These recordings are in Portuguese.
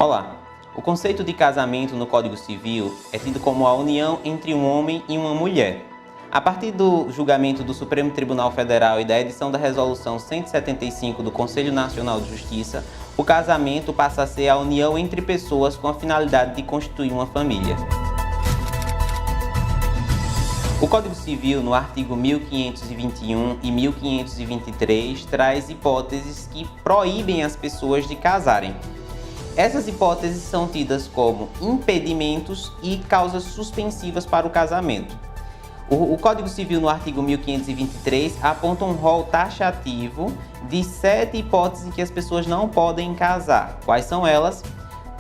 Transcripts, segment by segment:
Olá! O conceito de casamento no Código Civil é tido como a união entre um homem e uma mulher. A partir do julgamento do Supremo Tribunal Federal e da edição da Resolução 175 do Conselho Nacional de Justiça, o casamento passa a ser a união entre pessoas com a finalidade de constituir uma família. O Código Civil, no artigo 1521 e 1523, traz hipóteses que proíbem as pessoas de casarem. Essas hipóteses são tidas como impedimentos e causas suspensivas para o casamento. O Código Civil, no artigo 1523, aponta um rol taxativo de 7 hipóteses em que as pessoas não podem casar. Quais são elas?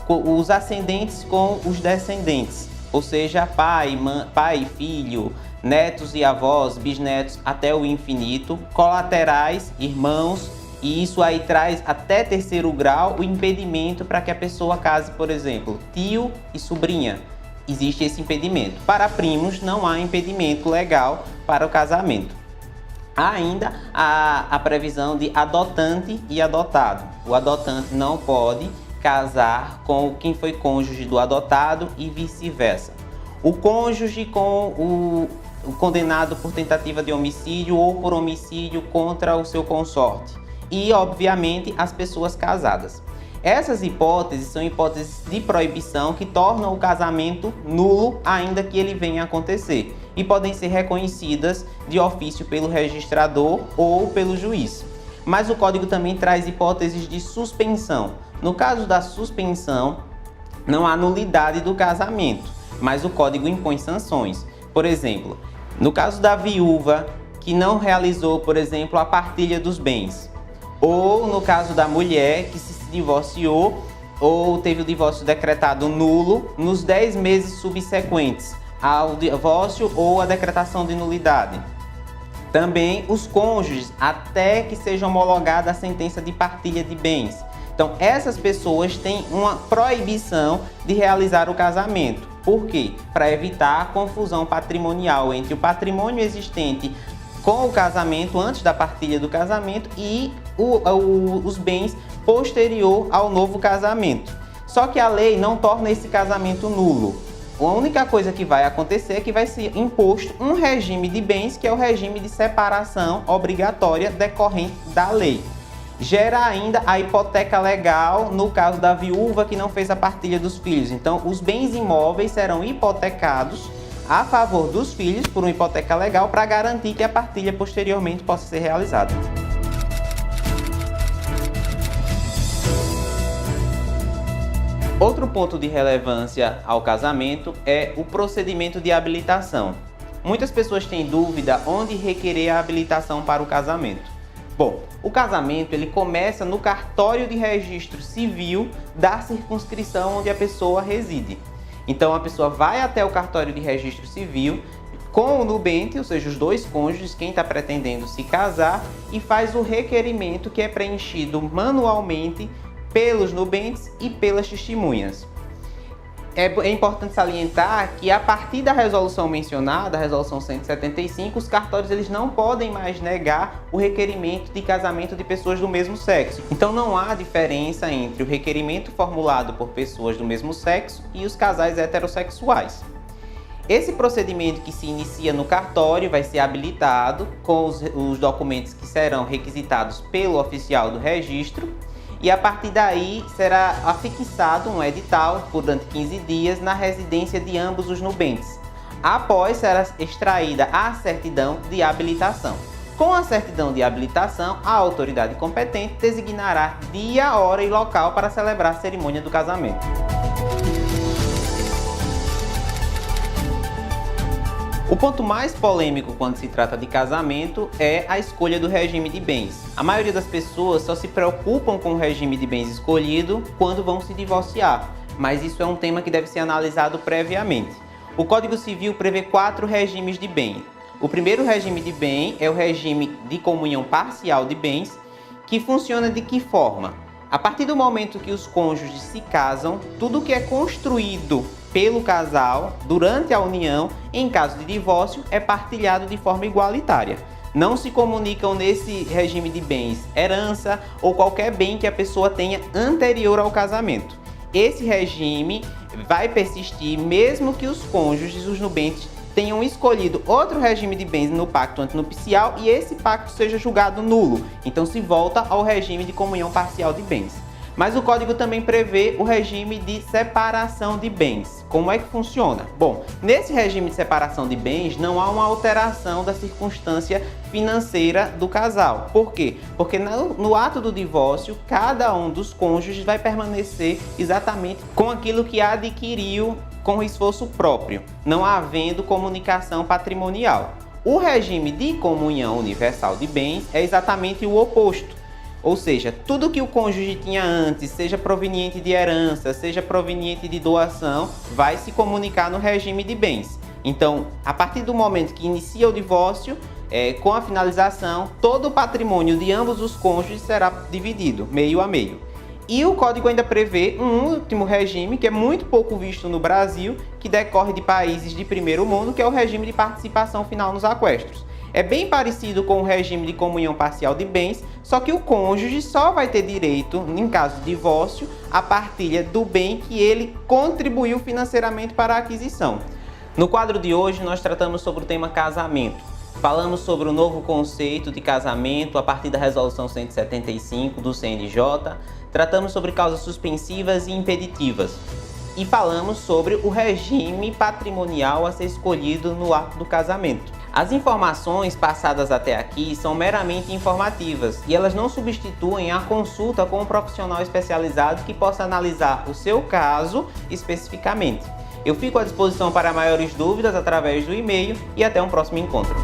Os ascendentes com os descendentes, ou seja, pai, filho, netos e avós, bisnetos até o infinito, colaterais, irmãos, e isso aí traz até terceiro grau o impedimento para que a pessoa case, por exemplo, tio e sobrinha. Existe esse impedimento. Para primos não há impedimento legal para o casamento. Há ainda a previsão de adotante e adotado. O adotante não pode casar com quem foi cônjuge do adotado e vice-versa. O cônjuge com o condenado por tentativa de homicídio ou por homicídio contra o seu consorte. E, obviamente, as pessoas casadas. Essas hipóteses são hipóteses de proibição que tornam o casamento nulo, ainda que ele venha a acontecer, e podem ser reconhecidas de ofício pelo registrador ou pelo juiz. Mas o Código também traz hipóteses de suspensão. No caso da suspensão, não há nulidade do casamento, mas o Código impõe sanções. Por exemplo, no caso da viúva que não realizou, por exemplo, a partilha dos bens, ou no caso da mulher que se divorciou ou teve o divórcio decretado nulo nos 10 meses subsequentes ao divórcio ou à decretação de nulidade. Também os cônjuges, até que seja homologada a sentença de partilha de bens. Então, essas pessoas têm uma proibição de realizar o casamento. Por quê? Para evitar a confusão patrimonial entre o patrimônio existente com o casamento, antes da partilha do casamento, e os bens posterior ao novo casamento. Só que a lei não torna esse casamento nulo. A única coisa que vai acontecer é que vai ser imposto um regime de bens, que é o regime de separação obrigatória decorrente da lei. Gera ainda a hipoteca legal no caso da viúva que não fez a partilha dos filhos. Então, os bens imóveis serão hipotecados a favor dos filhos por uma hipoteca legal para garantir que a partilha posteriormente possa ser realizada. Outro ponto de relevância ao casamento é o procedimento de habilitação. Muitas pessoas têm dúvida onde requerer a habilitação para o casamento. Bom, o casamento ele começa no cartório de registro civil da circunscrição onde a pessoa reside. Então a pessoa vai até o cartório de registro civil com o nubente, ou seja, os dois cônjuges, quem está pretendendo se casar, e faz o requerimento que é preenchido manualmente pelos nubentes e pelas testemunhas. É importante salientar que a partir da resolução mencionada, a resolução 175, os cartórios eles não podem mais negar o requerimento de casamento de pessoas do mesmo sexo. Então não há diferença entre o requerimento formulado por pessoas do mesmo sexo e os casais heterossexuais. Esse procedimento que se inicia no cartório vai ser habilitado com os documentos que serão requisitados pelo oficial do registro. E a partir daí será afixado um edital por durante 15 dias na residência de ambos os nubentes. Após será extraída a certidão de habilitação. Com a certidão de habilitação, a autoridade competente designará dia, hora e local para celebrar a cerimônia do casamento. O ponto mais polêmico quando se trata de casamento é a escolha do regime de bens. A maioria das pessoas só se preocupam com o regime de bens escolhido quando vão se divorciar, mas isso é um tema que deve ser analisado previamente. O Código Civil prevê 4 regimes de bem. O primeiro regime de bem é o regime de comunhão parcial de bens, que funciona de que forma? A partir do momento que os cônjuges se casam, tudo que é construído pelo casal durante a união, em caso de divórcio, é partilhado de forma igualitária. Não se comunicam nesse regime de bens herança ou qualquer bem que a pessoa tenha anterior ao casamento. esse regime vai persistir mesmo que os cônjuges, os nubentes, tenham escolhido outro regime de bens no pacto antinupcial e esse pacto seja julgado nulo. Então se volta ao regime de comunhão parcial de bens. Mas o Código também prevê o regime de separação de bens. Como é que funciona? Bom, nesse regime de separação de bens não há uma alteração da circunstância financeira do casal. Por quê? Porque no ato do divórcio, cada um dos cônjuges vai permanecer exatamente com aquilo que adquiriu com esforço próprio, não havendo comunicação patrimonial. O regime de comunhão universal de bens é exatamente o oposto. Ou seja, tudo que o cônjuge tinha antes, seja proveniente de herança, seja proveniente de doação, vai se comunicar no regime de bens. Então, a partir do momento que inicia o divórcio, com a finalização, todo o patrimônio de ambos os cônjuges será dividido, meio a meio. E o Código ainda prevê um último regime, que é muito pouco visto no Brasil, que decorre de países de primeiro mundo, que é o regime de participação final nos aquestos. É bem parecido com o regime de comunhão parcial de bens, só que o cônjuge só vai ter direito, em caso de divórcio, à partilha do bem que ele contribuiu financeiramente para a aquisição. No quadro de hoje, nós tratamos sobre o tema casamento. Falamos sobre o novo conceito de casamento a partir da Resolução 175 do CNJ, tratamos sobre causas suspensivas e impeditivas e falamos sobre o regime patrimonial a ser escolhido no ato do casamento. As informações passadas até aqui são meramente informativas e elas não substituem a consulta com um profissional especializado que possa analisar o seu caso especificamente. Eu fico à disposição para maiores dúvidas através do e-mail e até um próximo encontro.